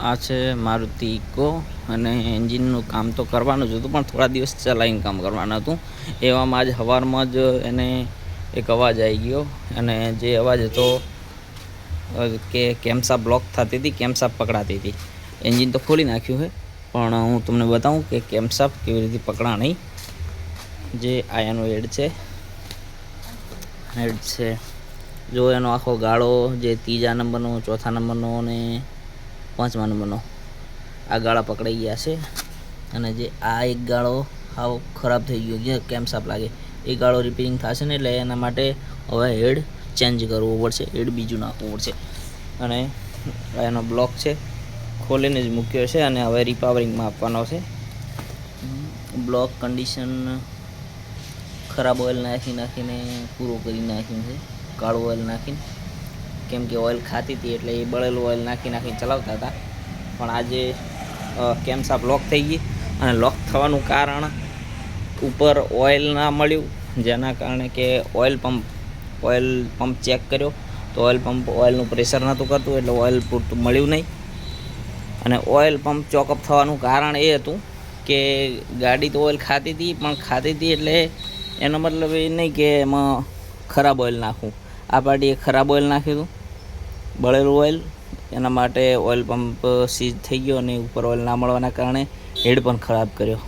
આ છે મારુતિ ઇકો અને એન્જિનનું કામ તો કરવાનું જ હતું, પણ થોડા દિવસ ચલાવીને કામ કરવાનું હતું. એવામાં આજ સવારમાં જ એને એક અવાજ આવી ગયો, અને જે અવાજ હતો કે કેમસા બ્લોક થતી હતી, કેમસા પકડાતી હતી. એન્જિન તો ખોલી નાખ્યું છે, પણ હું તમને બતાવું કે કેમસા કેવી રીતે પકડા નહીં. જે આ એનો હેડ છે જો એનો આખો ગાળો જે 3જા નંબરનો, 4થા નંબરનો અને 5મા નંબરનો આ ગાળા પકડાઈ ગયા છે. અને જે આ એક ગાળો હાવ ખરાબ થઈ ગયો છે, કેમસાપ લાગે. એ ગાળો રિપેરિંગ થશે ને એટલે એના માટે હવે હેડ ચેન્જ કરવું પડશે, હેડ બીજું નાખવું પડશે. અને એનો બ્લોક છે ખોલીને જ મૂક્યો છે, અને હવે રિપાવરિંગમાં આપવાનો છે. બ્લોક કન્ડિશન ખરાબ ઓઇલ નાખીને પૂરું કરી નાખ્યું છે, કાળું ઓઇલ નાખીને. કેમ કે ઓઇલ ખાતી હતી એટલે એ બળેલું ઓઇલ નાખીને ચલાવતા હતા. પણ આજે કેમસાપ લોક થઈ ગઈ, અને લોક થવાનું કારણ ઉપર ઓઇલ ના મળ્યું, જેના કારણે કે ઓઇલ પંપ ચેક કર્યો તો ઓઇલ પંપ ઓઇલનું પ્રેશર નહોતું કરતું, એટલે ઓઇલ પૂરતું મળ્યું નહીં. અને ઓઇલ પંપ ચોકઅપ થવાનું કારણ એ હતું કે ગાડી તો ઓઇલ ખાતી હતી એટલે એનો મતલબ એ નહીં કે એમાં ખરાબ ઓઇલ નાખવું. આ પાર્ટીએ ખરાબ ઓઇલ નાખ્યું હતું, બળેલું ઓઇલ. એના માટે ઓઇલ પંપ સીઝ થઈ ગયો, અને ઉપર ઓઇલ ના મળવાના કારણે હેડ પણ ખરાબ કર્યો.